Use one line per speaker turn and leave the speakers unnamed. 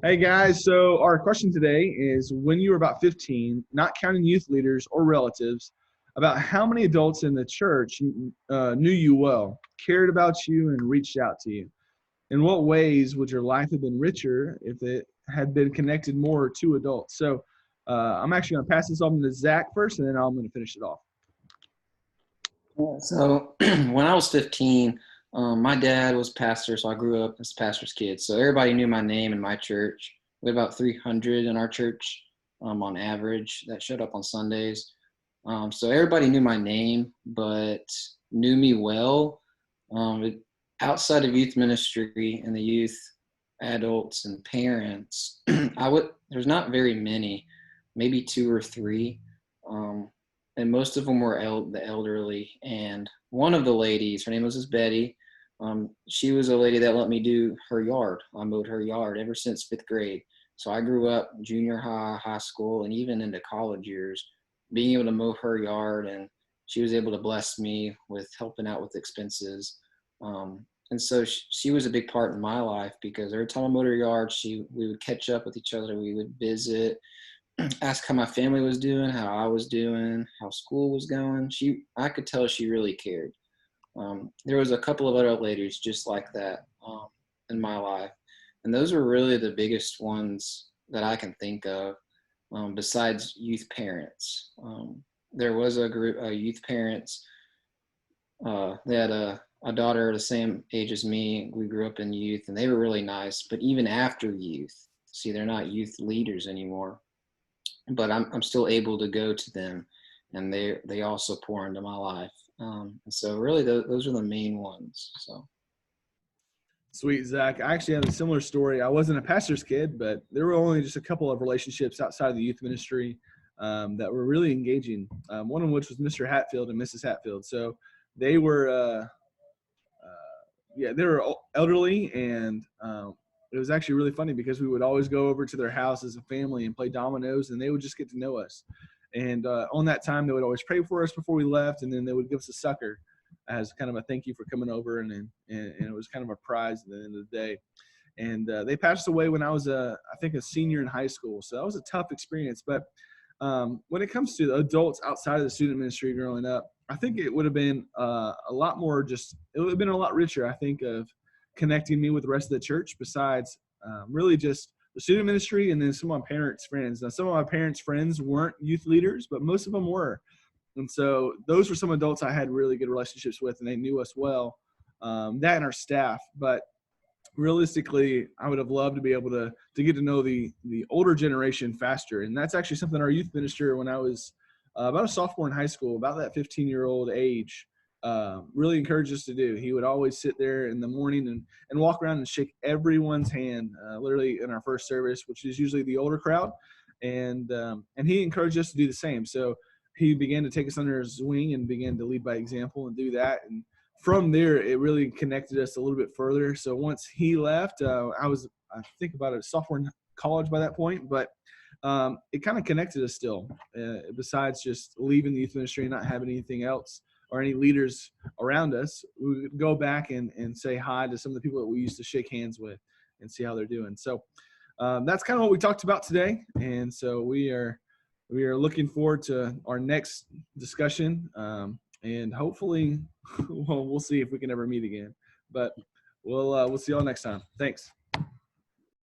Hey guys, so our question today is when you were about 15, not counting youth leaders or relatives, about how many adults in the church knew you well, cared about you, and reached out to you. In what ways would your life have been richer if it had been connected more to adults? So I'm actually going to pass this on to Zach first, and then I'm going to finish it off.
So when I was 15, my dad was pastor, so I grew up as a pastor's kid. So everybody knew my name in my church. We had about 300 in our church on average that showed up on Sundays. So everybody knew my name, but knew me well. Outside of youth ministry and the youth, adults, and parents, there's not very many, maybe two or three. Um, and most of them were the elderly. And one of the ladies, her name was Betty. She was a lady that let me do her yard. I mowed her yard ever since fifth grade. So I grew up junior high, high school, and even into college years, being able to mow her yard. And she was able to bless me with helping out with expenses. And so she was a big part in my life because every time I mowed her yard, we would catch up with each other. We would visit, ask how my family was doing, how I was doing, how school was going. I could tell she really cared. There was a couple of other ladies just like that in my life, and those were really the biggest ones that I can think of. Besides youth parents, there was a group of youth parents. They had a daughter the same age as me. We grew up in youth, and they were really nice. But even after youth, see, they're not youth leaders anymore, but I'm still able to go to them, and they also pour into my life. And so really those are the main ones. So
Sweet, Zach. I actually have a similar story. I wasn't a pastor's kid, but there were only just a couple of relationships outside of the youth ministry that were really engaging. One of which was Mr. Hatfield and Mrs. Hatfield. So they were, they were elderly, and it was actually really funny because we would always go over to their house as a family and play dominoes, and they would just get to know us. And on that time, they would always pray for us before we left, and then they would give us a sucker as kind of a thank you for coming over, and it was kind of a prize at the end of the day. And they passed away when I was I think a senior in high school, so that was a tough experience. But when it comes to the adults outside of the student ministry growing up, I think it would have been a lot more it would have been a lot richer, I think, of connecting me with the rest of the church besides really just the student ministry and then some of my parents' friends. Now, some of my parents' friends weren't youth leaders, but most of them were. And so those were some adults I had really good relationships with, and they knew us well, that and our staff. But realistically, I would have loved to be able to get to know the older generation faster. And that's actually something our youth minister, when I was about a sophomore in high school, about that 15-year-old age, really encouraged us to do. He would always sit there in the morning and walk around and shake everyone's hand, literally in our first service, which is usually the older crowd. And he encouraged us to do the same. So he began to take us under his wing and began to lead by example and do that. And from there, it really connected us a little bit further. So once he left, I think about a sophomore in college by that point, but it kind of connected us still, besides just leaving the youth ministry and not having anything else or any leaders around us. We would go back and say hi to some of the people that we used to shake hands with and see how they're doing. So that's kind of what we talked about today. And so we are looking forward to our next discussion. And hopefully, well, we'll see if we can ever meet again. But we'll see y'all next time. Thanks.